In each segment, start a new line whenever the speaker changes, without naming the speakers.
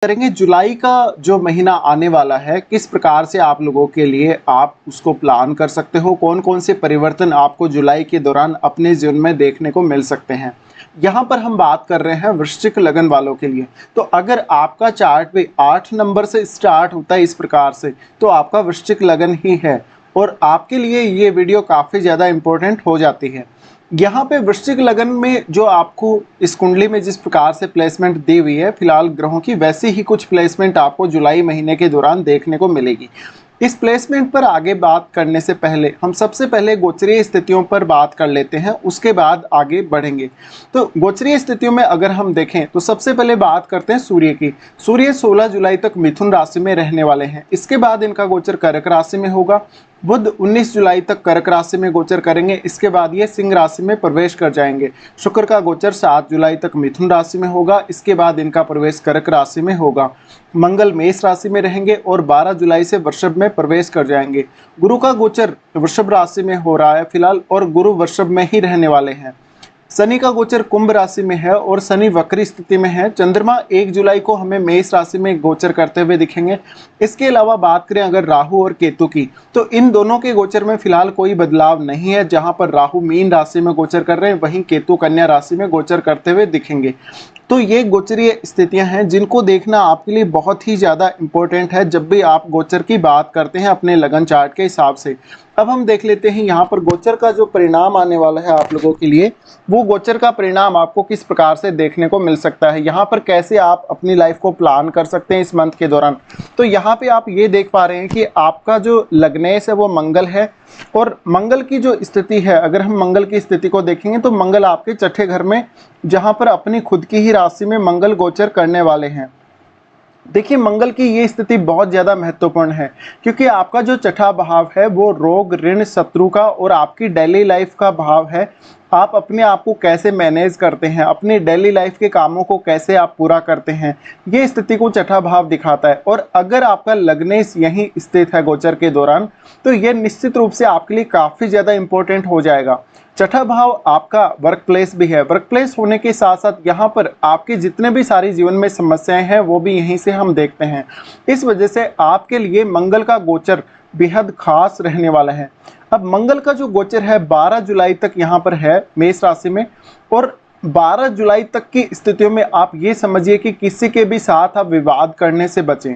करेंगे जुलाई का जो महीना आने वाला है, किस प्रकार से आप लोगों के लिए आप उसको प्लान कर सकते हो, कौन-कौन से परिवर्तन आपको जुलाई के दौरान अपने जीवन में देखने को मिल सकते हैं। यहाँ पर हम बात कर रहे हैं वृश्चिक लगन वालों के लिए। तो अगर आपका चार्ट भी 8 नंबर से स्टार्ट होता है इस प्रकार से, तो आपका वृश्चिक लगन ही है और आपके लिए ये वीडियो काफ़ी ज़्यादा इम्पोर्टेंट हो जाती है। यहाँ पे वृश्चिक लगन में जो आपको इस कुंडली में जिस प्रकार से प्लेसमेंट दी हुई है फिलहाल ग्रहों की, वैसी ही कुछ प्लेसमेंट आपको जुलाई महीने के दौरान देखने को मिलेगी। इस प्लेसमेंट पर आगे बात करने से पहले हम सबसे पहले गोचरीय स्थितियों पर बात कर लेते हैं, उसके बाद आगे बढ़ेंगे। तो गोचरीय स्थितियों में अगर हम देखें तो सबसे पहले बात करते हैं सूर्य की। सूर्य 16 जुलाई तक मिथुन राशि में रहने वाले हैं, इसके बाद इनका गोचर कर्क राशि में होगा। बुध 19 जुलाई तक कर्क राशि में गोचर करेंगे, इसके बाद ये सिंह राशि में प्रवेश कर जाएंगे। शुक्र का गोचर 7 जुलाई तक मिथुन राशि में होगा, इसके बाद इनका प्रवेश कर्क राशि में होगा। मंगल मेष राशि में रहेंगे और 12 जुलाई से वृषभ में प्रवेश कर जाएंगे। गुरु का गोचर वृषभ राशि में हो रहा है फिलहाल और गुरु वृषभ में ही रहने वाले हैं। शनि का गोचर कुंभ राशि में है और शनि वक्री स्थिति में है। चंद्रमा 1 जुलाई को हमें मेष राशि में गोचर करते हुए दिखेंगे। इसके अलावा बात करें अगर राहु और केतु की, तो इन दोनों के गोचर में फिलहाल कोई बदलाव नहीं है। जहां पर राहु मीन राशि में गोचर कर रहे हैं, वहीं केतु कन्या राशि में गोचर करते हुए दिखेंगे। तो ये गोचरीय स्थितियां हैं जिनको देखना आपके लिए बहुत ही ज़्यादा इम्पोर्टेंट है जब भी आप गोचर की बात करते हैं अपने लगन चार्ट के हिसाब से। अब हम देख लेते हैं यहाँ पर गोचर का जो परिणाम आने वाला है आप लोगों के लिए, वो गोचर का परिणाम आपको किस प्रकार से देखने को मिल सकता है, यहाँ पर कैसे आप अपनी लाइफ को प्लान कर सकते हैं इस मंथ के दौरान। तो यहाँ पे आप ये देख पा रहे हैं कि आपका जो लग्नेश है वो मंगल है और मंगल की जो स्थिति है, अगर हम मंगल की स्थिति को देखेंगे तो मंगल आपके छठे घर में, जहां पर अपनी खुद की ही राशि में मंगल गोचर करने वाले हैं। देखिए मंगल की ये स्थिति बहुत ज़्यादा महत्वपूर्ण है क्योंकि आपका जो छठा भाव है वो रोग ऋण शत्रु का और आपकी डेली लाइफ का भाव है। आप अपने आप को कैसे मैनेज करते हैं, अपनी डेली लाइफ के कामों को कैसे आप पूरा करते हैं, ये स्थिति को छठा भाव दिखाता है। और अगर आपका लग्नेश यहीं स्थित है गोचर के दौरान, तो ये निश्चित रूप से आपके लिए काफ़ी ज़्यादा इंपॉर्टेंट हो जाएगा। छठा भाव आपका वर्क प्लेस भी है। वर्क प्लेस होने के साथ साथ यहाँ पर आपके जितने भी सारी जीवन में समस्याएं हैं वो भी यहीं से हम देखते हैं। इस वजह से आपके लिए मंगल का गोचर बेहद खास रहने वाला है। अब मंगल का जो गोचर है 12 जुलाई तक यहाँ पर है मेष राशि में और 12 जुलाई तक की स्थितियों में आप ये समझिए कि किसी के भी साथ आप विवाद करने से बचें।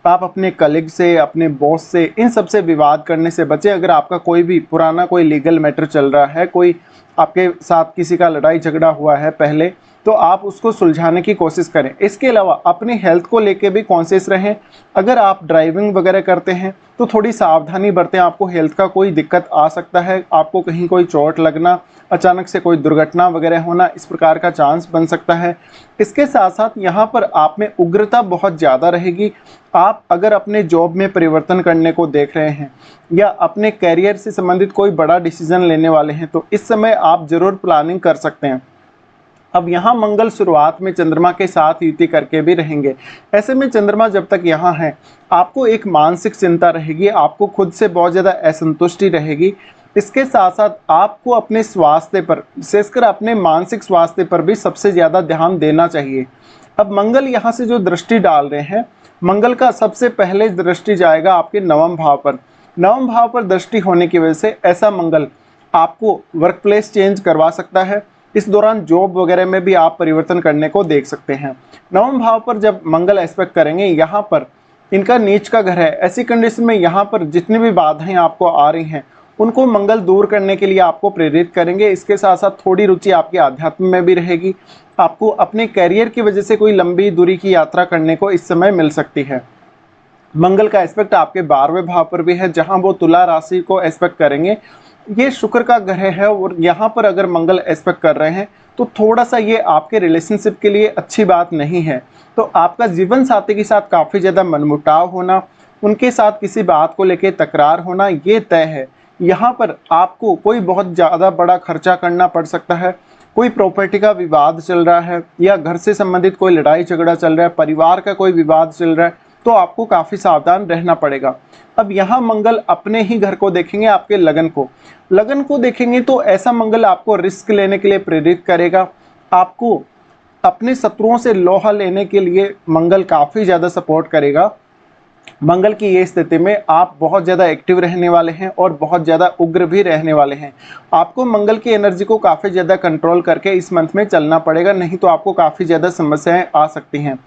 आप अपने कलीग से, अपने बॉस से, इन सब से विवाद करने से बचें। अगर आपका कोई भी पुराना कोई लीगल मैटर चल रहा है, कोई आपके साथ किसी का लड़ाई झगड़ा हुआ है पहले, तो आप उसको सुलझाने की कोशिश करें। इसके अलावा अपनी हेल्थ को लेके भी कॉन्शियस रहें। अगर आप ड्राइविंग वगैरह करते हैं तो थोड़ी सावधानी बरतें, आपको हेल्थ का कोई दिक्कत आ सकता है, आपको कहीं कोई चोट लगना, अचानक से कोई दुर्घटना वगैरह होना, इस प्रकार का चांस बन सकता है। इसके साथ साथ यहाँ पर आप में उग्रता बहुत ज़्यादा रहेगी। आप अगर अपने जॉब में परिवर्तन करने को देख रहे हैं या अपने कैरियर से संबंधित कोई बड़ा डिसीजन लेने वाले हैं तो इस समय आप जरूर प्लानिंग कर सकते हैं। अब यहाँ मंगल शुरुआत में चंद्रमा के साथ युति करके भी रहेंगे। ऐसे में चंद्रमा जब तक यहाँ है आपको एक मानसिक चिंता रहेगी, आपको खुद से बहुत ज़्यादा असंतुष्टि रहेगी। इसके साथ साथ आपको अपने स्वास्थ्य पर, विशेषकर अपने मानसिक स्वास्थ्य पर भी सबसे ज़्यादा ध्यान देना चाहिए। अब मंगल यहाँ से जो दृष्टि डाल रहे हैं, मंगल का सबसे पहले दृष्टि जाएगा आपके नवम भाव पर। नवम भाव पर दृष्टि होने की वजह से ऐसा मंगल आपको वर्क प्लेस चेंज करवा सकता है। इस दौरान जॉब वगैरह में भी आप परिवर्तन करने को देख सकते हैं। नवम भाव पर जब मंगल एस्पेक्ट करेंगे, यहाँ पर इनका नीच का घर है, ऐसी कंडीशन में यहाँ पर जितनी भी बाधाएं आपको आ रही हैं उनको मंगल दूर करने के लिए आपको प्रेरित करेंगे। इसके साथ साथ थोड़ी रुचि आपकी आध्यात्म में भी रहेगी। आपको अपने कैरियर की वजह से कोई लंबी दूरी की यात्रा करने को इस समय मिल सकती है। मंगल का एस्पेक्ट आपके 12वें भाव पर भी है, जहां वो तुला राशि को एस्पेक्ट करेंगे। ये शुक्र का ग्रह है और यहाँ पर अगर मंगल एस्पेक्ट कर रहे हैं तो थोड़ा सा ये आपके रिलेशनशिप के लिए अच्छी बात नहीं है। तो आपका जीवन साथी के साथ काफ़ी ज़्यादा मनमुटाव होना, उनके साथ किसी बात को लेकर तकरार होना, ये तय है। यहाँ पर आपको कोई बहुत ज़्यादा बड़ा खर्चा करना पड़ सकता है। कोई प्रॉपर्टी का विवाद चल रहा है या घर से संबंधित कोई लड़ाई झगड़ा चल रहा है, परिवार का कोई विवाद चल रहा है, तो आपको काफ़ी सावधान रहना पड़ेगा। अब यहाँ मंगल अपने ही घर को देखेंगे, आपके लगन को देखेंगे तो ऐसा मंगल आपको रिस्क लेने के लिए प्रेरित करेगा। आपको अपने शत्रुओं से लोहा लेने के लिए मंगल काफ़ी ज़्यादा सपोर्ट करेगा। मंगल की ये स्थिति में आप बहुत ज़्यादा एक्टिव रहने वाले हैं और बहुत ज़्यादा उग्र भी रहने वाले हैं। आपको मंगल की एनर्जी को काफ़ी ज़्यादा कंट्रोल करके इस मंथ में चलना पड़ेगा, नहीं तो आपको काफ़ी ज़्यादा समस्याएं आ सकती हैं।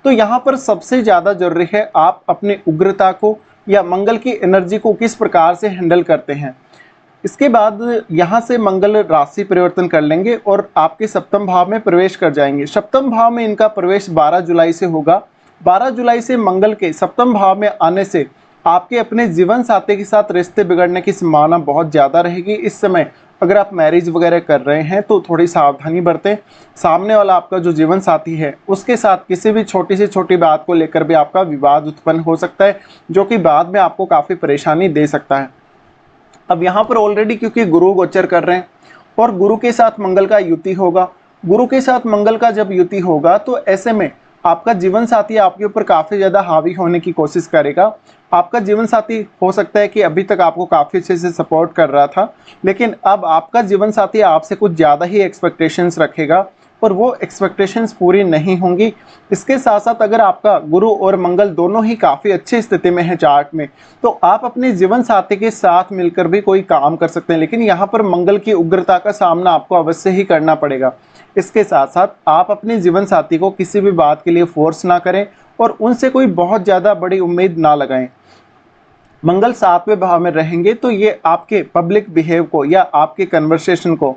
तो यहाँ पर सबसे ज़्यादा ज़रूरी है आप अपनी उग्रता को या मंगल की एनर्जी को किस प्रकार से हैंडल करते हैं। इसके बाद यहाँ से मंगल राशि परिवर्तन कर लेंगे और आपके सप्तम भाव में प्रवेश कर जाएंगे। सप्तम भाव में इनका प्रवेश 12 जुलाई से होगा। 12 जुलाई से मंगल के सप्तम भाव में आने से आपके अपने जीवन साथी के साथ रिश्ते बिगड़ने की संभावना बहुत ज़्यादा रहेगी। इस समय अगर आप मैरिज वगैरह कर रहे हैं तो थोड़ी सावधानी बरतें। सामने वाला आपका जो जीवन साथी है उसके साथ किसी भी छोटी से छोटी बात को लेकर भी आपका विवाद उत्पन्न हो सकता है, जो कि बाद में आपको काफ़ी परेशानी दे सकता है। अब यहाँ पर ऑलरेडी क्योंकि गुरु गोचर कर रहे हैं और गुरु के साथ मंगल का युति होगा, गुरु के साथ मंगल का जब युति होगा तो ऐसे में आपका जीवन साथी आपके ऊपर काफ़ी ज़्यादा हावी होने की कोशिश करेगा। आपका जीवन साथी हो सकता है कि अभी तक आपको काफ़ी अच्छे से सपोर्ट कर रहा था, लेकिन अब आपका जीवन साथी आपसे कुछ ज़्यादा ही एक्सपेक्टेशंस रखेगा और वो एक्सपेक्टेशंस पूरी नहीं होंगी। इसके साथ साथ अगर आपका गुरु और मंगल दोनों ही काफ़ी अच्छी स्थिति में है चार्ट में, तो आप अपने जीवन साथी के साथ मिलकर भी कोई काम कर सकते हैं, लेकिन यहाँ पर मंगल की उग्रता का सामना आपको अवश्य ही करना पड़ेगा। इसके साथ साथ आप अपने जीवन साथी को किसी भी बात के लिए फोर्स ना करें और उनसे कोई बहुत ज़्यादा बड़ी उम्मीद ना लगाएं। मंगल 7वें भाव में रहेंगे तो ये आपके पब्लिक बिहेव को या आपके कन्वर्सेशन को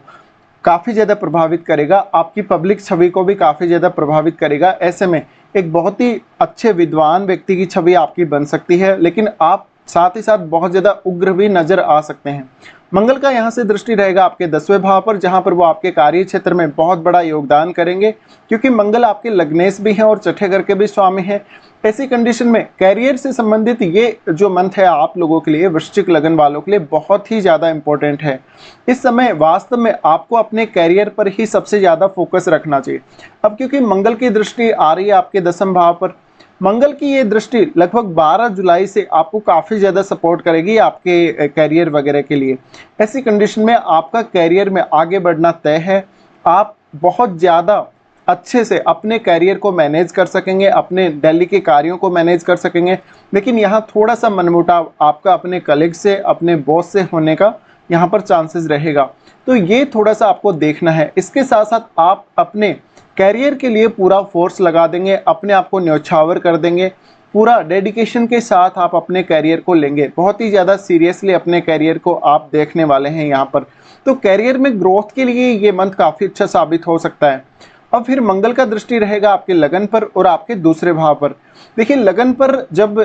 काफ़ी ज़्यादा प्रभावित करेगा, आपकी पब्लिक छवि को भी काफ़ी ज़्यादा प्रभावित करेगा। ऐसे में एक बहुत ही अच्छे विद्वान व्यक्ति की छवि आपकी बन सकती है, लेकिन आप साथ ही साथ बहुत ज़्यादा उग्र भी नज़र आ सकते हैं। मंगल का यहाँ से दृष्टि रहेगा आपके 10वें भाव पर, जहाँ पर वो आपके कार्य क्षेत्र में बहुत बड़ा योगदान करेंगे, क्योंकि मंगल आपके लग्नेश भी हैं और छठे घर के भी स्वामी हैं। ऐसी कंडीशन में कैरियर से संबंधित ये जो मंथ है आप लोगों के लिए, वृश्चिक लगन वालों के लिए बहुत ही ज़्यादा इंपॉर्टेंट है। इस समय वास्तव में आपको अपने कैरियर पर ही सबसे ज़्यादा फोकस रखना चाहिए। अब क्योंकि मंगल की दृष्टि आ रही है आपके 10वें भाव पर, मंगल की ये दृष्टि लगभग 12 जुलाई से आपको काफ़ी ज़्यादा सपोर्ट करेगी आपके कैरियर वगैरह के लिए। ऐसी कंडीशन में आपका कैरियर में आगे बढ़ना तय है। आप बहुत ज़्यादा अच्छे से अपने कैरियर को मैनेज कर सकेंगे, अपने डेली के कार्यों को मैनेज कर सकेंगे, लेकिन यहाँ थोड़ा सा मनमुटाव आपका अपने कलीग से, अपने बॉस से होने का यहाँ पर चांसेस रहेगा, तो ये थोड़ा सा आपको देखना है। इसके साथ साथ आप अपने कैरियर के लिए पूरा फोर्स लगा देंगे, अपने आप को न्यौछावर कर देंगे, पूरा डेडिकेशन के साथ आप अपने कैरियर को लेंगे, बहुत ही ज़्यादा सीरियसली अपने कैरियर को आप देखने वाले हैं यहाँ पर। तो कैरियर में ग्रोथ के लिए ये मंथ काफ़ी अच्छा साबित हो सकता है। अब फिर मंगल का दृष्टि रहेगा आपके लगन पर और आपके दूसरे भाव पर। देखिए, लगन पर जब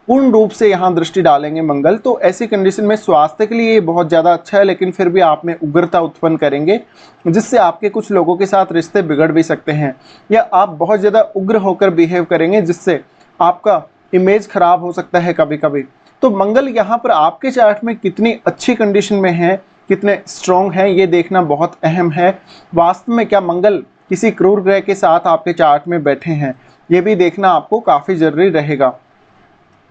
पूर्ण रूप से यहाँ दृष्टि डालेंगे मंगल, तो ऐसी कंडीशन में स्वास्थ्य के लिए ये बहुत ज़्यादा अच्छा है, लेकिन फिर भी आप में उग्रता उत्पन्न करेंगे, जिससे आपके कुछ लोगों के साथ रिश्ते बिगड़ भी सकते हैं, या आप बहुत ज़्यादा उग्र होकर बिहेव करेंगे, जिससे आपका इमेज खराब हो सकता है कभी कभी। तो मंगल यहाँ पर आपके चार्ट में कितनी अच्छी कंडीशन में है, कितने स्ट्रॉन्ग हैं, ये देखना बहुत अहम है। वास्तव में क्या मंगल किसी क्रूर ग्रह के साथ आपके चार्ट में बैठे हैं, ये भी देखना आपको काफ़ी ज़रूरी रहेगा।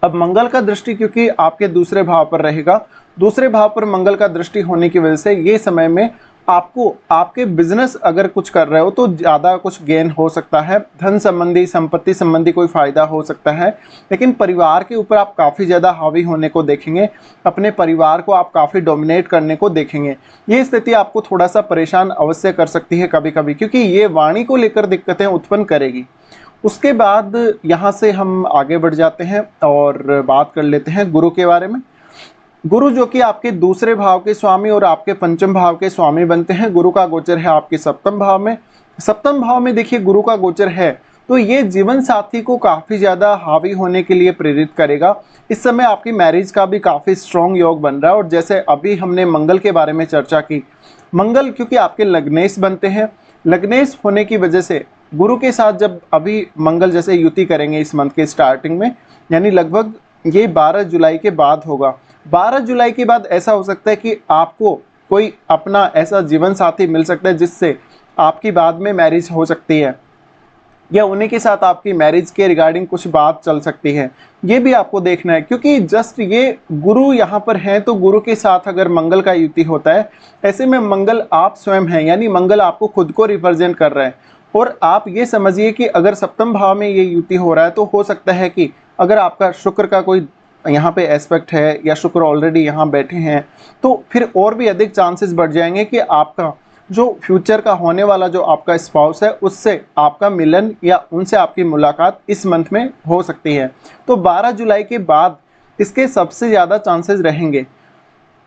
अब मंगल का दृष्टि क्योंकि आपके दूसरे भाव पर रहेगा, दूसरे भाव पर मंगल का दृष्टि होने की वजह से ये समय में आपको आपके बिजनेस अगर कुछ कर रहे हो तो ज़्यादा कुछ गेन हो सकता है, धन संबंधी, संपत्ति संबंधी कोई फ़ायदा हो सकता है, लेकिन परिवार के ऊपर आप काफ़ी ज़्यादा हावी होने को देखेंगे, अपने परिवार को आप काफ़ी डोमिनेट करने को देखेंगे। ये स्थिति आपको थोड़ा सा परेशान अवश्य कर सकती है कभी कभी, क्योंकि ये वाणी को लेकर दिक्कतें उत्पन्न करेगी। उसके बाद यहाँ से हम आगे बढ़ जाते हैं और बात कर लेते हैं गुरु के बारे में। गुरु जो कि आपके दूसरे भाव के स्वामी और आपके पंचम भाव के स्वामी बनते हैं। गुरु का गोचर है आपके सप्तम भाव में। सप्तम भाव में देखिए गुरु का गोचर है तो ये जीवन साथी को काफ़ी ज़्यादा हावी होने के लिए प्रेरित करेगा। इस समय आपकी मैरिज का भी काफ़ी स्ट्रॉन्ग योग बन रहा है, और जैसे अभी हमने मंगल के बारे में चर्चा की, मंगल क्योंकि आपके लग्नेश बनते हैं, लग्नेश होने की वजह से गुरु के साथ जब अभी मंगल जैसे युति करेंगे इस मंथ के स्टार्टिंग में, यानी लगभग ये 12 जुलाई के बाद होगा। 12 जुलाई के बाद ऐसा हो सकता है कि आपको कोई अपना ऐसा जीवन साथी मिल सकता है जिससे आपकी बाद में मैरिज हो सकती है, या उन्हीं के साथ आपकी मैरिज के रिगार्डिंग कुछ बात चल सकती है। ये भी आपको देखना है, क्योंकि जस्ट ये गुरु यहाँ पर हैं तो गुरु के साथ अगर मंगल का युति होता है, ऐसे में मंगल आप स्वयं हैं, यानी मंगल आपको खुद को रिप्रेजेंट कर रहे हैं। और आप ये समझिए कि अगर सप्तम भाव में ये युति हो रहा है तो हो सकता है कि अगर आपका शुक्र का कोई यहाँ पे एस्पेक्ट है या शुक्र ऑलरेडी यहाँ बैठे हैं, तो फिर और भी अधिक चांसेस बढ़ जाएंगे कि आपका जो फ्यूचर का होने वाला जो आपका स्पाउस है उससे आपका मिलन या उनसे आपकी मुलाकात इस मंथ में हो सकती है। तो 12 जुलाई के बाद इसके सबसे ज़्यादा चांसेस रहेंगे।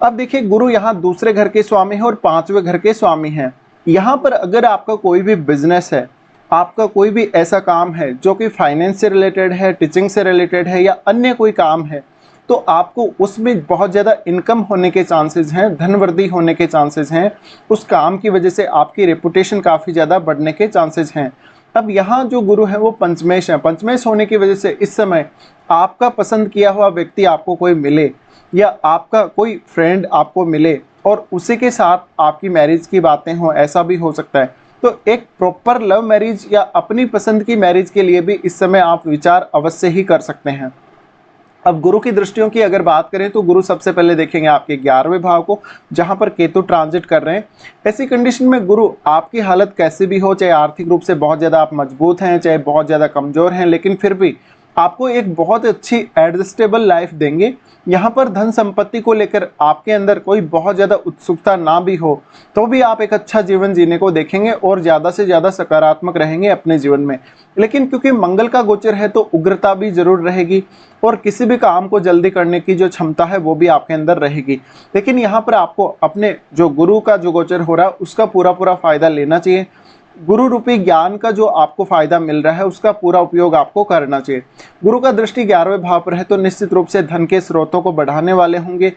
अब देखिए, गुरु यहाँ दूसरे घर के स्वामी है और 5वें घर के स्वामी हैं। यहाँ पर अगर आपका कोई भी बिजनेस है, आपका कोई भी ऐसा काम है जो कि फाइनेंस से रिलेटेड है, टीचिंग से रिलेटेड है या अन्य कोई काम है, तो आपको उसमें बहुत ज़्यादा इनकम होने के चांसेस हैं, धनवृद्धि होने के चांसेस हैं। उस काम की वजह से आपकी रेपुटेशन काफ़ी ज़्यादा बढ़ने के चांसेस हैं। अब यहाँ जो गुरु है वो पंचमेश है। पंचमेश होने की वजह से इस समय आपका पसंद किया हुआ व्यक्ति आपको कोई मिले या आपका कोई फ्रेंड आपको मिले और उसी के साथ आपकी मैरिज की बातें हों, ऐसा भी हो सकता है। तो एक प्रॉपर लव मैरिज या अपनी पसंद की मैरिज के लिए भी इस समय आप विचार अवश्य ही कर सकते हैं। अब गुरु की दृष्टियों की अगर बात करें तो गुरु सबसे पहले देखेंगे आपके 11वें भाव को, जहां पर केतु ट्रांजिट कर रहे हैं। ऐसी कंडीशन में गुरु आपकी हालत कैसी भी हो, चाहे आर्थिक रूप से बहुत ज़्यादा आप मजबूत हैं, चाहे बहुत ज़्यादा कमज़ोर हैं, लेकिन फिर भी आपको एक बहुत अच्छी एडजस्टेबल लाइफ देंगे। यहाँ पर धन संपत्ति को लेकर आपके अंदर कोई बहुत ज़्यादा उत्सुकता ना भी हो तो भी आप एक अच्छा जीवन जीने को देखेंगे और ज़्यादा से ज़्यादा सकारात्मक रहेंगे अपने जीवन में। लेकिन क्योंकि मंगल का गोचर है तो उग्रता भी जरूर रहेगी और किसी भी काम को जल्दी करने की जो क्षमता है वो भी आपके अंदर रहेगी। लेकिन यहाँ पर आपको अपने जो गुरु का जो गोचर हो रहा है उसका पूरा फायदा लेना चाहिए। गुरु रूपी ज्ञान का जो आपको फायदा मिल रहा है उसका पूरा उपयोग आपको करना चाहिए। गुरु का दृष्टि 11वें भाव पर है तो निश्चित रूप से धन के स्रोतों को बढ़ाने वाले होंगे,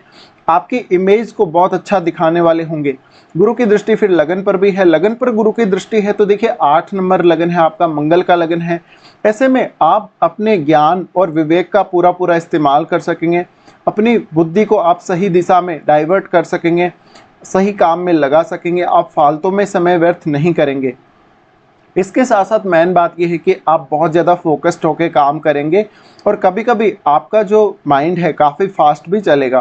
आपकी इमेज को बहुत अच्छा दिखाने वाले होंगे। गुरु की दृष्टि फिर लगन पर भी है। लगन पर गुरु की दृष्टि है तो देखिए 8 नंबर लगन है आपका, मंगल का लगन है। ऐसे में आप अपने ज्ञान और विवेक का पूरा इस्तेमाल कर सकेंगे, अपनी बुद्धि को आप सही दिशा में डाइवर्ट कर सकेंगे, सही काम में लगा सकेंगे, आप फालतू में समय व्यर्थ नहीं करेंगे। इसके साथ साथ मेन बात यह है कि आप बहुत ज़्यादा फोकस्ड होकर काम करेंगे और कभी कभी आपका जो माइंड है काफ़ी फास्ट भी चलेगा।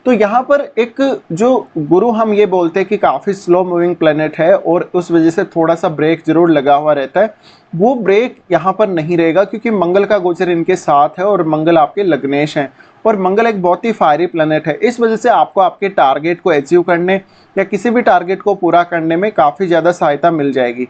तो यहाँ पर एक जो गुरु हम ये बोलते हैं कि काफ़ी स्लो मूविंग प्लेनेट है और उस वजह से थोड़ा सा ब्रेक जरूर लगा हुआ रहता है, वो ब्रेक यहाँ पर नहीं रहेगा क्योंकि मंगल का गोचर इनके साथ है और मंगल आपके लग्नेश हैं और मंगल एक बहुत ही फायरी प्लेनेट है। इस वजह से आपको आपके टारगेट को अचीव करने या किसी भी टारगेट को पूरा करने में काफ़ी ज़्यादा सहायता मिल जाएगी।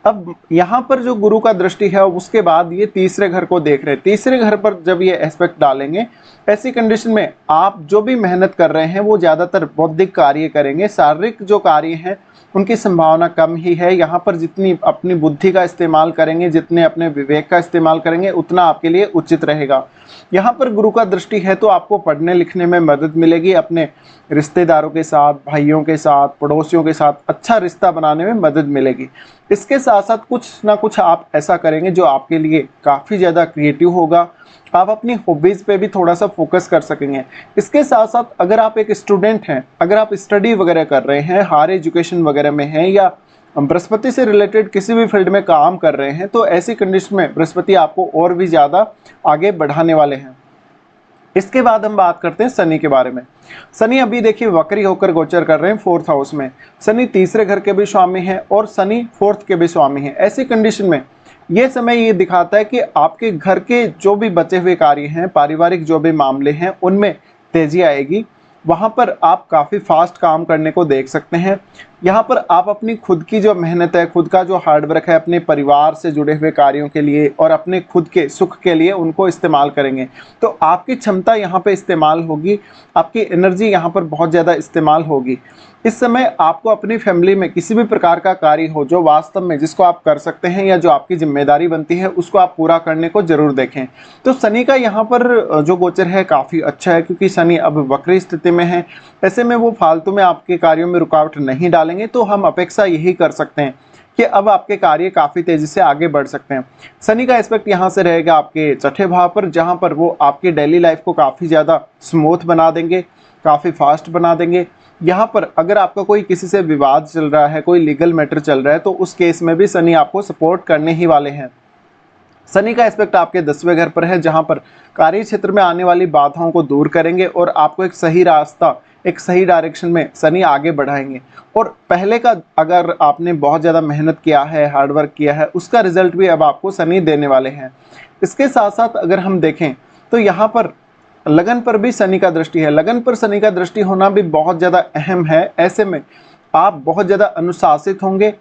अब यहाँ पर जो गुरु का दृष्टि है उसके बाद ये तीसरे घर को देख रहे हैं। तीसरे घर पर जब ये एस्पेक्ट डालेंगे, ऐसी कंडीशन में आप जो भी मेहनत कर रहे हैं वो ज़्यादातर बौद्धिक कार्य करेंगे। शारीरिक जो कार्य हैं उनकी संभावना कम ही है। यहाँ पर जितनी अपनी बुद्धि का इस्तेमाल करेंगे, जितने अपने विवेक का इस्तेमाल करेंगे उतना आपके लिए उचित रहेगा। यहाँ पर गुरु का दृष्टि है तो आपको पढ़ने लिखने में मदद मिलेगी, अपने रिश्तेदारों के साथ, भाइयों के साथ, पड़ोसियों के साथ अच्छा रिश्ता बनाने में मदद मिलेगी। इसके साथ साथ कुछ ना कुछ आप ऐसा करेंगे जो आपके लिए काफ़ी ज़्यादा क्रिएटिव होगा। आप अपनी हॉबीज़ पे भी थोड़ा सा फोकस कर सकेंगे। इसके साथ साथ अगर आप एक स्टूडेंट हैं, अगर आप स्टडी वगैरह कर रहे हैं, हायर एजुकेशन वगैरह में हैं या बृहस्पति से रिलेटेड किसी भी फील्ड में काम कर रहे हैं, तो ऐसी कंडीशन में बृहस्पति आपको और भी ज़्यादा आगे बढ़ाने वाले हैं। इसके बाद हम बात करते हैं शनि के बारे में। शनि अभी देखिए वक्री होकर गोचर कर रहे हैं 4th हाउस में। शनि तीसरे घर के भी स्वामी हैं और शनि 4th के भी स्वामी हैं। ऐसी कंडीशन में ये समय ये दिखाता है कि आपके घर के जो भी बचे हुए कार्य हैं, पारिवारिक जो भी मामले हैं, उनमें तेजी आएगी। वहाँ पर आप काफ़ी फास्ट काम करने को देख सकते हैं। यहाँ पर आप अपनी खुद की जो मेहनत है, खुद का जो हार्डवर्क है, अपने परिवार से जुड़े हुए कार्यों के लिए और अपने खुद के सुख के लिए उनको इस्तेमाल करेंगे। तो आपकी क्षमता यहाँ पे इस्तेमाल होगी, आपकी एनर्जी यहाँ पर बहुत ज़्यादा इस्तेमाल होगी। इस समय आपको अपनी फैमिली में किसी भी प्रकार का कार्य हो जो वास्तव में जिसको आप कर सकते हैं या जो आपकी जिम्मेदारी बनती है उसको आप पूरा करने को जरूर देखें। तो शनि का यहाँ पर जो गोचर है काफ़ी अच्छा है क्योंकि शनि अब वक्री स्थिति में है। ऐसे में वो फालतू में आपके कार्यों में रुकावट नहीं डालेंगे। तो हम अपेक्षा यही कर सकते हैं कि अब आपके कार्य काफ़ी तेज़ी से आगे बढ़ सकते हैं। शनि का एस्पेक्ट यहाँ से रहेगा आपके छठे भाव पर, जहाँ पर वो आपकी डेली लाइफ को काफ़ी ज़्यादा स्मूथ बना देंगे, काफ़ी फास्ट बना देंगे। यहाँ पर अगर आपका कोई किसी से विवाद चल रहा है, कोई लीगल मैटर चल रहा है, तो उस केस में भी शनि आपको सपोर्ट करने ही वाले हैं। शनि का एस्पेक्ट आपके 10वें घर पर है, जहाँ पर कार्य क्षेत्र में आने वाली बाधाओं को दूर करेंगे और आपको एक सही रास्ता एक सही डायरेक्शन में शनि आगे बढ़ाएंगे। और पहले का अगर आपने बहुत ज़्यादा मेहनत किया है, हार्ड वर्क किया है, उसका रिजल्ट भी अब आपको शनि देने वाले हैं। इसके साथ साथ अगर हम देखें तो यहाँ पर लगन पर भी शनि का दृष्टि है। लगन पर शनि का दृष्टि होना भी बहुत ज़्यादा अहम है। ऐसे में आप बहुत ज़्यादा अनुशासित होंगे।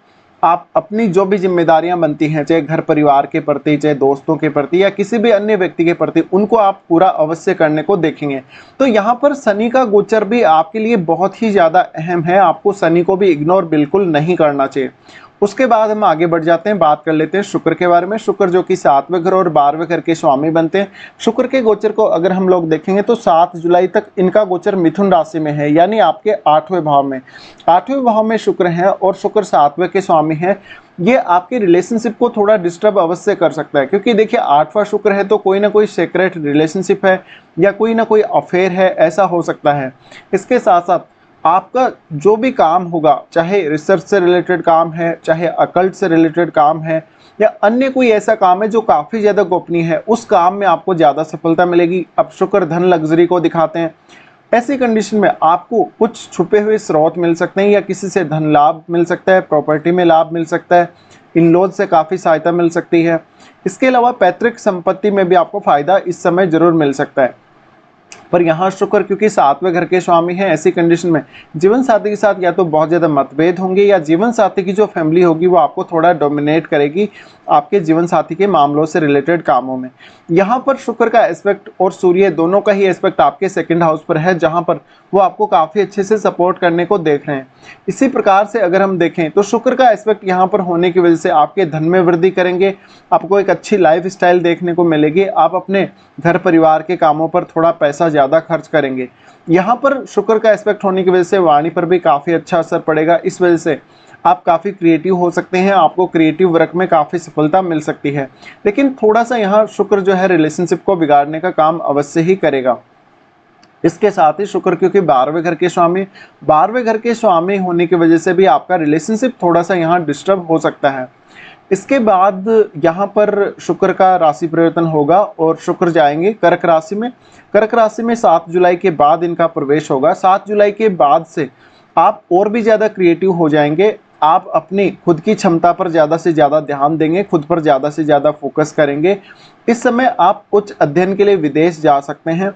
आप अपनी जो भी जिम्मेदारियां बनती हैं, चाहे घर परिवार के प्रति, चाहे दोस्तों के प्रति या किसी भी अन्य व्यक्ति के प्रति, उनको आप पूरा अवश्य करने को देखेंगे। तो यहाँ पर शनि का गोचर भी आपके लिए बहुत ही ज़्यादा अहम है। आपको शनि को भी इग्नोर बिल्कुल नहीं करना चाहिए। उसके बाद हम आगे बढ़ जाते हैं, बात कर लेते हैं शुक्र के बारे में। शुक्र जो कि 7वें घर और 12वें घर के स्वामी बनते हैं। शुक्र के गोचर को अगर हम लोग देखेंगे तो 7 जुलाई तक इनका गोचर मिथुन राशि में है, यानी आपके 8वें भाव में। 8वें भाव में शुक्र है और शुक्र 7वें के स्वामी है। ये आपके रिलेशनशिप को थोड़ा डिस्टर्ब अवश्य कर सकता है, क्योंकि देखिए 8वां शुक्र है तो कोई ना कोई सीक्रेट रिलेशनशिप है या कोई ना कोई अफेयर है, ऐसा हो सकता है। इसके साथ साथ आपका जो भी काम होगा, चाहे रिसर्च से रिलेटेड काम है, चाहे अकल्ट से रिलेटेड काम है या अन्य कोई ऐसा काम है जो काफ़ी ज़्यादा गोपनीय है, उस काम में आपको ज़्यादा सफलता मिलेगी। अब शुक्र धन लग्जरी को दिखाते हैं। ऐसी कंडीशन में आपको कुछ छुपे हुए स्रोत मिल सकते हैं या किसी से धन लाभ मिल सकता है, प्रॉपर्टी में लाभ मिल सकता है, इन लॉज से काफ़ी सहायता मिल सकती है। इसके अलावा पैतृक संपत्ति में भी आपको फायदा इस समय जरूर मिल सकता है। पर यहाँ शुक्र क्योंकि 7वें घर के स्वामी हैं, ऐसी कंडीशन में जीवन साथी के साथ या तो बहुत ज़्यादा मतभेद होंगे या जीवन साथी की जो फैमिली होगी वो आपको थोड़ा डोमिनेट करेगी आपके जीवन साथी के मामलों से रिलेटेड कामों में। यहाँ पर शुक्र का एस्पेक्ट और सूर्य दोनों का ही एस्पेक्ट आपके 2nd हाउस पर है, जहाँ पर वो आपको काफ़ी अच्छे से सपोर्ट करने को देख रहे हैं। इसी प्रकार से अगर हम देखें तो शुक्र का एस्पेक्ट यहाँ पर होने की वजह से आपके धन में वृद्धि करेंगे, आपको एक अच्छी लाइफ स्टाइल देखने को मिलेगी। आप अपने घर परिवार के कामों पर थोड़ा पैसा ज़्यादा खर्च करेंगे। यहाँ पर शुक्र का एस्पेक्ट होने की वजह से वाणी पर भी काफ़ी अच्छा असर पड़ेगा। इस वजह से आप काफ़ी क्रिएटिव हो सकते हैं, आपको क्रिएटिव वर्क में काफ़ी सफलता मिल सकती है। लेकिन थोड़ा सा यहाँ शुक्र जो है रिलेशनशिप को बिगाड़ने का काम अवश्य ही करेगा। इसके साथ ही शुक्र क्योंकि 12वें घर के स्वामी, 12वें घर के स्वामी होने की वजह से भी आपका रिलेशनशिप थोड़ा सा यहाँ डिस्टर्ब हो सकता है। इसके बाद यहाँ पर शुक्र का राशि परिवर्तन होगा और शुक्र जाएंगे कर्क राशि में। कर्क राशि में 7 जुलाई के बाद इनका प्रवेश होगा। 7 जुलाई के बाद से आप और भी ज़्यादा क्रिएटिव हो जाएंगे। आप अपनी खुद की क्षमता पर ज़्यादा से ज़्यादा ध्यान देंगे, खुद पर ज़्यादा से ज़्यादा फोकस करेंगे। इस समय आप उच्च अध्ययन के लिए विदेश जा सकते हैं।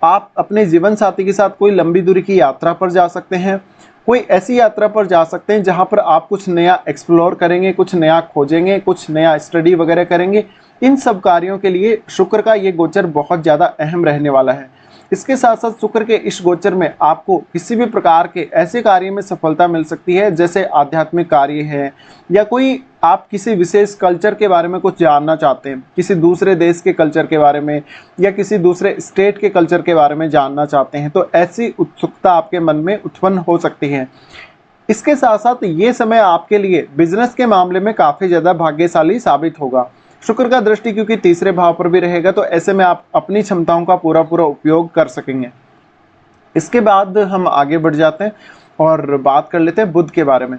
आप अपने जीवन साथी के साथ कोई लंबी दूरी की यात्रा पर जा सकते हैं, कोई ऐसी यात्रा पर जा सकते हैं जहां पर आप कुछ नया एक्सप्लोर करेंगे, कुछ नया खोजेंगे, कुछ नया स्टडी वगैरह करेंगे। इन सब कार्यों के लिए शुक्र का ये गोचर बहुत ज़्यादा अहम रहने वाला है। इसके साथ साथ शुक्र के इस गोचर में आपको किसी भी प्रकार के ऐसे कार्य में सफलता मिल सकती है, जैसे आध्यात्मिक कार्य है या कोई आप किसी विशेष कल्चर के बारे में कुछ जानना चाहते हैं, किसी दूसरे देश के कल्चर के बारे में या किसी दूसरे स्टेट के कल्चर के बारे में जानना चाहते हैं, तो ऐसी उत्सुकता आपके मन में उत्पन्न हो सकती है। इसके साथ साथ ये समय आपके लिए बिजनेस के मामले में काफ़ी ज़्यादा भाग्यशाली साबित होगा। शुक्र का दृष्टि क्योंकि 3रे भाव पर भी रहेगा, तो ऐसे में आप अपनी क्षमताओं का पूरा उपयोग कर सकेंगे। इसके बाद हम आगे बढ़ जाते हैं और बात कर लेते हैं बुध के बारे में।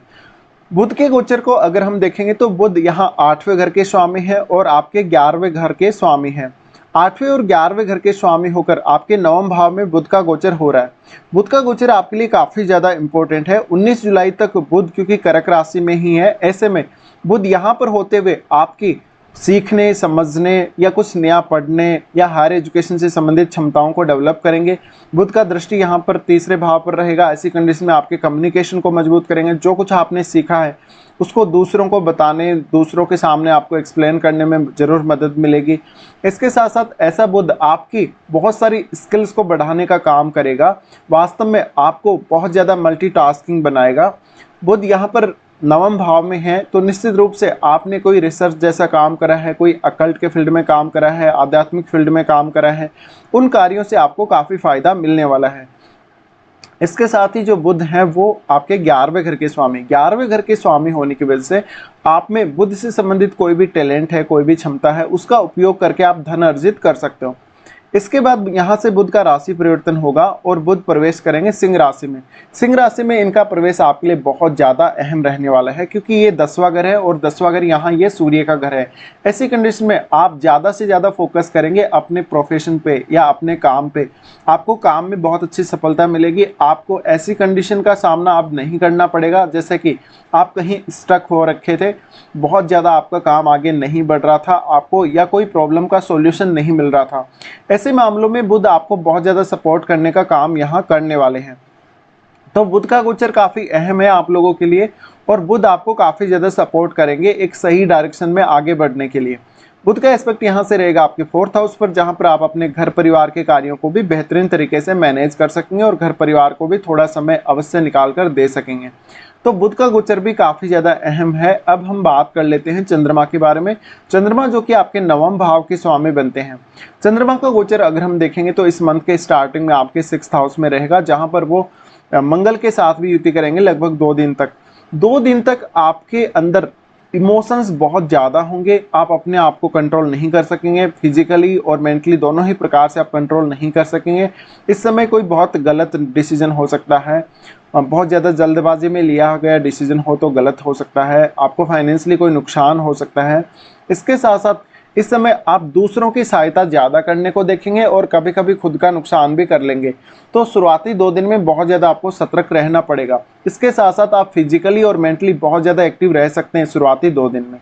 बुध के गोचर को अगर हम देखेंगे तो बुध यहाँ 8वें घर के स्वामी है और आपके 11वें घर के स्वामी है। 8वें और 11वें घर के स्वामी होकर आपके 9वें भाव में बुध का गोचर हो रहा है। बुध का गोचर आपके लिए काफ़ी ज़्यादा इंपॉर्टेंट है। 19 जुलाई तक बुध क्योंकि कर्क राशि में ही है, ऐसे में बुध यहाँ पर होते हुए आपकी सीखने, समझने या कुछ नया पढ़ने या हायर एजुकेशन से संबंधित क्षमताओं को डेवलप करेंगे। बुध का दृष्टि यहाँ पर 3रे भाव पर रहेगा। ऐसी कंडीशन में आपके कम्युनिकेशन को मजबूत करेंगे। जो कुछ आपने सीखा है उसको दूसरों को बताने, दूसरों के सामने आपको एक्सप्लेन करने में ज़रूर मदद मिलेगी। इसके साथ साथ ऐसा बुध आपकी बहुत सारी स्किल्स को बढ़ाने का काम करेगा। वास्तव में आपको बहुत ज़्यादा मल्टीटास्किंग बनाएगा। बुध यहाँ पर 9वें भाव में है, तो निश्चित रूप से आपने कोई रिसर्च जैसा काम करा है, कोई अकल्ट के फील्ड में काम करा है, आध्यात्मिक फील्ड में काम करा है, उन कार्यों से आपको काफ़ी फायदा मिलने वाला है। इसके साथ ही जो बुध हैं वो आपके 11वें घर के स्वामी, 11वें घर के स्वामी होने की वजह से आप में बुध से संबंधित कोई भी टैलेंट है, कोई भी क्षमता है, उसका उपयोग करके आप धन अर्जित कर सकते हो। इसके बाद यहाँ से बुध का राशि परिवर्तन होगा और बुध प्रवेश करेंगे सिंह राशि में। सिंह राशि में इनका प्रवेश आपके लिए बहुत ज़्यादा अहम रहने वाला है, क्योंकि ये 10वां घर है और 10वां घर यहाँ ये सूर्य का घर है। ऐसी कंडीशन में आप ज़्यादा से ज़्यादा फोकस करेंगे अपने प्रोफेशन पे या अपने काम पे। आपको काम में बहुत अच्छी सफलता मिलेगी। आपको ऐसी कंडीशन का सामना अब नहीं करना पड़ेगा जैसे कि आप कहीं स्टक हो रखे थे, बहुत ज़्यादा आपका काम आगे नहीं बढ़ रहा था आपको, या कोई प्रॉब्लम का सॉल्यूशन नहीं मिल रहा था। ऐसे मामलों में बुध आपको बहुत ज़्यादा सपोर्ट करने का काम यहाँ करने वाले हैं। तो बुध का गोचर काफ़ी अहम है आप लोगों के लिए, और बुध आपको काफ़ी ज़्यादा सपोर्ट करेंगे एक सही डायरेक्शन में आगे बढ़ने के लिए। बुध का एस्पेक्ट यहाँ से रहेगा आपके 4th हाउस पर, जहाँ पर आप अपने घर परिवार के कार्यों को भी बेहतरीन तरीके से मैनेज कर सकेंगे और घर परिवार को भी थोड़ा समय अवश्य निकाल कर दे सकेंगे। तो बुध का गोचर भी काफ़ी ज़्यादा अहम है। अब हम बात कर लेते हैं चंद्रमा के बारे में। चंद्रमा जो कि आपके 9वें भाव के स्वामी बनते हैं। चंद्रमा का गोचर अगर हम देखेंगे तो इस मंथ के स्टार्टिंग में आपके 6th हाउस में रहेगा, जहाँ पर वो मंगल के साथ भी युति करेंगे लगभग 2 दिन तक। 2 दिन तक आपके अंदर इमोशंस बहुत ज़्यादा होंगे, आप अपने आप को कंट्रोल नहीं कर सकेंगे, फिजिकली और मेंटली दोनों ही प्रकार से आप कंट्रोल नहीं कर सकेंगे। इस समय कोई बहुत गलत डिसीजन हो सकता है, बहुत ज़्यादा जल्दबाजी में लिया गया डिसीजन हो तो गलत हो सकता है, आपको फाइनेंशियली कोई नुकसान हो सकता है। इसके साथ साथ इस समय आप दूसरों की सहायता ज़्यादा करने को देखेंगे और कभी कभी खुद का नुकसान भी कर लेंगे। तो शुरुआती 2 दिन में बहुत ज़्यादा आपको सतर्क रहना पड़ेगा। इसके साथ साथ आप फिजिकली और मेंटली बहुत ज़्यादा एक्टिव रह सकते हैं शुरुआती 2 दिन में।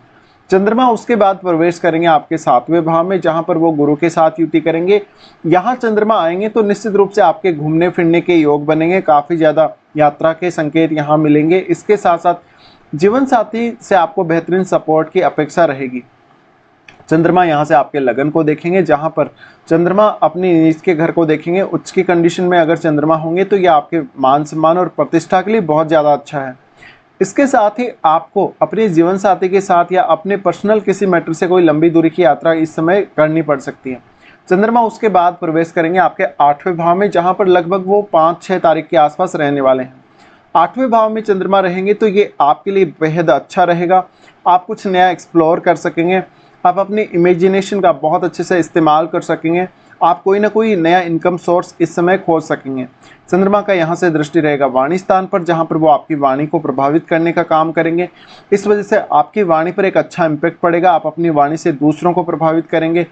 चंद्रमा उसके बाद प्रवेश करेंगे आपके 7वें भाव में, जहां पर वो गुरु के साथ युति करेंगे। यहाँ चंद्रमा आएंगे तो निश्चित रूप से आपके घूमने फिरने के योग बनेंगे, काफ़ी ज़्यादा यात्रा के संकेत यहाँ मिलेंगे। इसके साथ साथ जीवन साथी से आपको बेहतरीन सपोर्ट की अपेक्षा रहेगी। चंद्रमा यहाँ से आपके लगन को देखेंगे, जहाँ पर चंद्रमा अपनी नीच के घर को देखेंगे। उच्च की कंडीशन में अगर चंद्रमा होंगे तो ये आपके मान सम्मान और प्रतिष्ठा के लिए बहुत ज़्यादा अच्छा है। इसके साथ ही आपको अपने जीवन साथी के साथ या अपने पर्सनल किसी मैटर से कोई लंबी दूरी की यात्रा इस समय करनी पड़ सकती है। चंद्रमा उसके बाद प्रवेश करेंगे आपके 8वें भाव में, जहाँ पर लगभग वो 5-6 तारीख के आसपास रहने वाले हैं। 8वें भाव में चंद्रमा रहेंगे तो ये आपके लिए बेहद अच्छा रहेगा। आप कुछ नया एक्सप्लोर कर सकेंगे, आप अपनी इमेजिनेशन का बहुत अच्छे से इस्तेमाल कर सकेंगे, आप कोई ना कोई नया इनकम सोर्स इस समय खोज सकेंगे। चंद्रमा का यहाँ से दृष्टि रहेगा वाणी स्थान पर, जहाँ पर वो आपकी वाणी को प्रभावित करने का काम करेंगे। इस वजह से आपकी वाणी पर एक अच्छा इम्पैक्ट पड़ेगा, आप अपनी वाणी से दूसरों को प्रभावित करेंगे।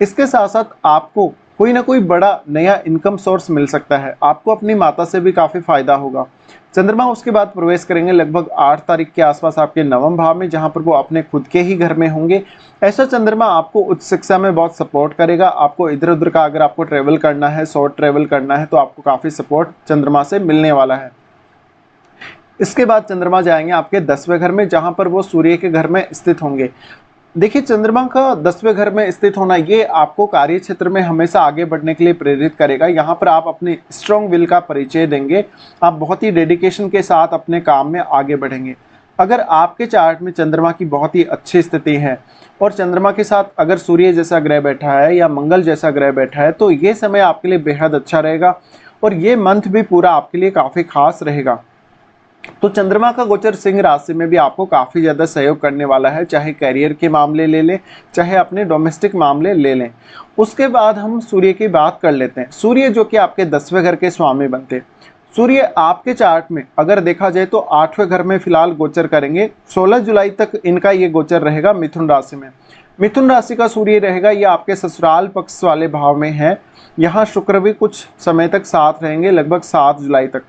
इसके साथ साथ आपको कोई ना कोई बड़ा नया इनकम सोर्स मिल सकता है, आपको अपनी माता से भी काफ़ी फायदा होगा। चंद्रमा उसके बाद प्रवेश करेंगे लगभग 8 तारीख के आसपास आपके 9वें भाव में, जहां पर वो अपने खुद के ही घर में होंगे। ऐसा चंद्रमा आपको उच्च शिक्षा में बहुत सपोर्ट करेगा। आपको इधर उधर का अगर आपको ट्रेवल करना है, शॉर्ट ट्रेवल करना है, तो आपको काफ़ी सपोर्ट चंद्रमा से मिलने वाला है। इसके बाद चंद्रमा जाएंगे आपके 10वें घर में, जहां पर वो सूर्य के घर में स्थित होंगे। देखिए, चंद्रमा का 10वें घर में स्थित होना ये आपको कार्य क्षेत्र में हमेशा आगे बढ़ने के लिए प्रेरित करेगा। यहाँ पर आप अपनी स्ट्रॉन्ग विल का परिचय देंगे, आप बहुत ही डेडिकेशन के साथ अपने काम में आगे बढ़ेंगे। अगर आपके चार्ट में चंद्रमा की बहुत ही अच्छी स्थिति है और चंद्रमा के साथ अगर सूर्य जैसा ग्रह बैठा है या मंगल जैसा ग्रह बैठा है, तो ये समय आपके लिए बेहद अच्छा रहेगा और ये मंथ भी पूरा आपके लिए काफ़ी खास रहेगा। तो चंद्रमा का गोचर सिंह राशि में भी आपको काफ़ी ज़्यादा सहयोग करने वाला है, चाहे करियर के मामले ले लें, चाहे अपने डोमेस्टिक मामले ले लें। उसके बाद हम सूर्य की बात कर लेते हैं। सूर्य जो कि आपके 10वें घर के स्वामी बनते हैं। सूर्य आपके चार्ट में अगर देखा जाए तो 8वें घर में फिलहाल गोचर करेंगे। 16 जुलाई तक इनका ये गोचर रहेगा मिथुन राशि में। मिथुन राशि का सूर्य रहेगा, ये आपके ससुराल पक्ष वाले भाव में है। यहाँ शुक्र भी कुछ समय तक साथ रहेंगे, लगभग 7 जुलाई तक।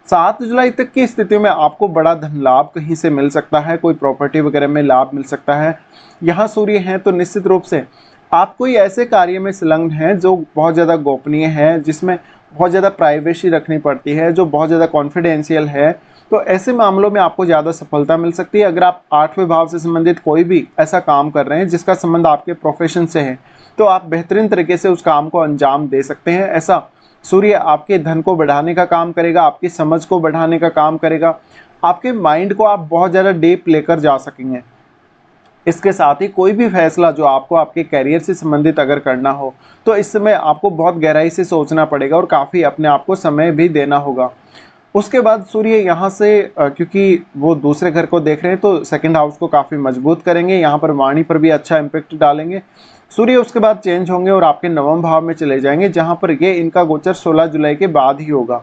7 जुलाई तक की स्थिति में आपको बड़ा धन लाभ कहीं से मिल सकता है, कोई प्रॉपर्टी वगैरह में लाभ मिल सकता है। यहाँ सूर्य हैं तो निश्चित रूप से आप कोई ऐसे कार्य में संलग्न हैं जो बहुत ज़्यादा गोपनीय है, जिसमें बहुत ज़्यादा प्राइवेसी रखनी पड़ती है, जो बहुत ज़्यादा कॉन्फिडेंशियल है। तो ऐसे मामलों में आपको ज़्यादा सफलता मिल सकती है। अगर आप 8वें भाव से संबंधित कोई भी ऐसा काम कर रहे हैं जिसका संबंध आपके प्रोफेशन से है, तो आप बेहतरीन तरीके से उस काम को अंजाम दे सकते हैं। ऐसा सूर्य आपके धन को बढ़ाने का काम करेगा, आपकी समझ को बढ़ाने का काम करेगा, आपके माइंड को आप बहुत ज़्यादा डीप लेकर जा सकेंगे। इसके साथ ही कोई भी फैसला जो आपको आपके करियर से संबंधित अगर करना हो, तो इस समय आपको बहुत गहराई से सोचना पड़ेगा और काफ़ी अपने आप को समय भी देना होगा। उसके बाद सूर्य यहाँ से क्योंकि वो दूसरे घर को देख रहे हैं तो सेकंड हाउस को काफ़ी मजबूत करेंगे, यहाँ पर वाणी पर भी अच्छा इम्पैक्ट डालेंगे। सूर्य उसके बाद चेंज होंगे और आपके नवम भाव में चले जाएंगे, जहां पर ये इनका गोचर 16 जुलाई के बाद ही होगा।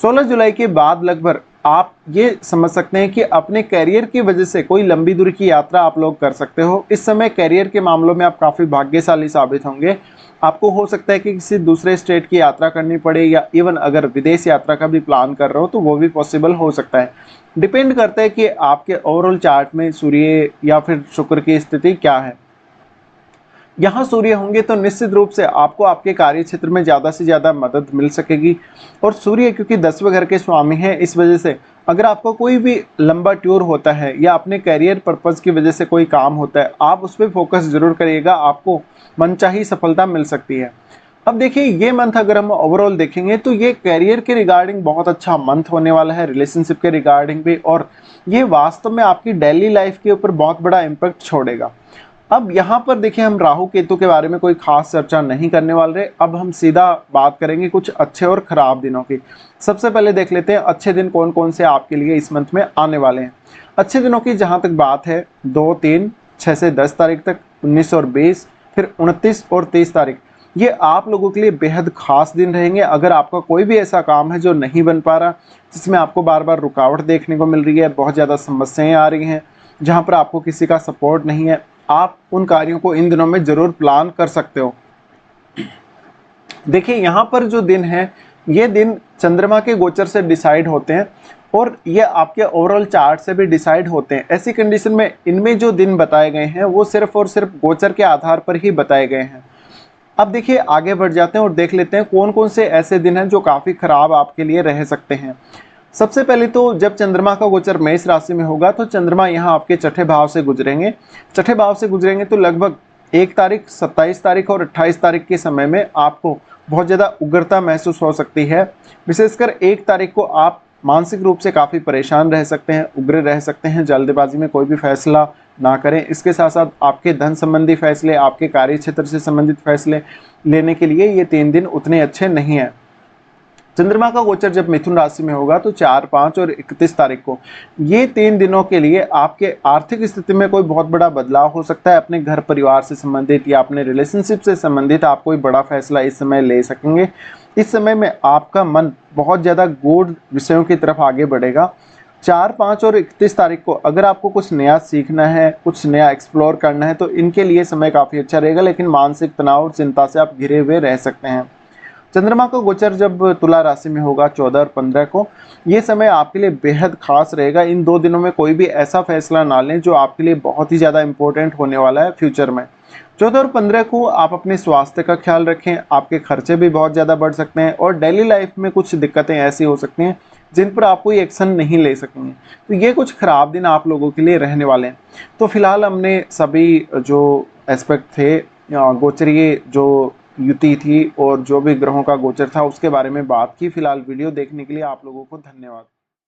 16 जुलाई के बाद लगभग आप ये समझ सकते हैं कि अपने करियर की वजह से कोई लंबी दूरी की यात्रा आप लोग कर सकते हो। इस समय करियर के मामलों में आप काफ़ी भाग्यशाली साबित होंगे। आपको हो सकता है कि किसी दूसरे स्टेट की यात्रा करनी पड़े, या इवन अगर विदेश यात्रा का भी प्लान कर रहे हो तो वो भी पॉसिबल हो सकता है। डिपेंड करता है कि आपके ओवरऑल चार्ट में सूर्य या फिर शुक्र की स्थिति क्या है। यहाँ सूर्य होंगे तो निश्चित रूप से आपको आपके कार्य क्षेत्र में ज़्यादा से ज़्यादा मदद मिल सकेगी। और सूर्य क्योंकि 10वें घर के स्वामी हैं, इस वजह से अगर आपका कोई भी लंबा टूर होता है या अपने करियर पर्पज़ की वजह से कोई काम होता है, आप उस पर फोकस जरूर करिएगा, आपको मनचाही सफलता मिल सकती है। अब देखिए, ये मंथ अगर हम ओवरऑल देखेंगे तो ये करियर के रिगार्डिंग बहुत अच्छा मंथ होने वाला है, रिलेशनशिप के रिगार्डिंग भी, और ये वास्तव में आपकी डेली लाइफ के ऊपर बहुत बड़ा इम्पैक्ट छोड़ेगा। अब यहाँ पर देखिए, हम राहु केतु के बारे में कोई खास चर्चा नहीं करने वाले। अब हम सीधा बात करेंगे कुछ अच्छे और खराब दिनों की। सबसे पहले देख लेते हैं अच्छे दिन कौन कौन से आपके लिए इस मंथ में आने वाले हैं। अच्छे दिनों की जहाँ तक बात है, 2, 3, 6 से 10 तारीख तक, 19 और 20, फिर 29 और 30 तारीख, ये आप लोगों के लिए बेहद खास दिन रहेंगे। अगर आपका कोई भी ऐसा काम है जो नहीं बन पा रहा, जिसमें आपको बार बार रुकावट देखने को मिल रही है, बहुत ज़्यादा समस्याएं आ रही हैं, जहाँ पर आपको किसी का सपोर्ट नहीं है, आप उन कार्यों को इन दिनों में जरूर प्लान कर सकते हो। देखिए, यहाँ पर जो दिन है, ये दिन चंद्रमा के गोचर से डिसाइड होते हैं और ये आपके ओवरऑल चार्ट से भी डिसाइड होते हैं। ऐसी कंडीशन में इनमें जो दिन बताए गए हैं वो सिर्फ और सिर्फ गोचर के आधार पर ही बताए गए हैं। अब देखिए, आगे बढ़ जाते हैं और देख लेते हैं कौन कौन से ऐसे दिन हैं जो काफ़ी खराब आपके लिए रह सकते हैं। सबसे पहले तो जब चंद्रमा का गोचर मेष राशि में होगा तो चंद्रमा यहाँ आपके छठे भाव से गुजरेंगे। छठे भाव से गुजरेंगे तो लगभग 1 तारीख, 27 तारीख और 28 तारीख के समय में आपको बहुत ज़्यादा उग्रता महसूस हो सकती है। विशेषकर 1 तारीख को आप मानसिक रूप से काफ़ी परेशान रह सकते हैं, उग्र रह सकते हैं। जल्दबाजी में कोई भी फैसला ना करें। इसके साथ साथ आपके धन संबंधी फैसले, आपके कार्य क्षेत्र से संबंधित फैसले लेने के लिए ये 3 दिन उतने अच्छे नहीं हैं। चंद्रमा का गोचर जब मिथुन राशि में होगा तो 4, 5 और 31 तारीख को, ये 3 दिनों के लिए आपके आर्थिक स्थिति में कोई बहुत बड़ा बदलाव हो सकता है। अपने घर परिवार से संबंधित या अपने रिलेशनशिप से संबंधित आप कोई बड़ा फैसला इस समय ले सकेंगे। इस समय में आपका मन बहुत ज़्यादा गूढ़ विषयों की तरफ आगे बढ़ेगा। 4, 5 और 31 तारीख को अगर आपको कुछ नया सीखना है, कुछ नया एक्सप्लोर करना है, तो इनके लिए समय काफ़ी अच्छा रहेगा, लेकिन मानसिक तनाव और चिंता से आप घिरे हुए रह सकते हैं। चंद्रमा का गोचर जब तुला राशि में होगा 14 और 15 को, ये समय आपके लिए बेहद खास रहेगा। इन 2 दिनों में कोई भी ऐसा फैसला ना लें जो आपके लिए बहुत ही ज़्यादा इंपॉर्टेंट होने वाला है फ्यूचर में। 14 और 15 को आप अपने स्वास्थ्य का ख्याल रखें, आपके खर्चे भी बहुत ज़्यादा बढ़ सकते हैं और डेली लाइफ में कुछ दिक्कतें ऐसी हो सकती हैं जिन पर आप कोई एक्शन नहीं ले सकेंगे। तो ये कुछ खराब दिन आप लोगों के लिए रहने वाले हैं। तो फिलहाल हमने सभी जो एस्पेक्ट थे, गोचरीय जो युति थी और जो भी ग्रहों का गोचर था, उसके बारे में बात की। फिलहाल वीडियो देखने के लिए आप लोगों को धन्यवाद।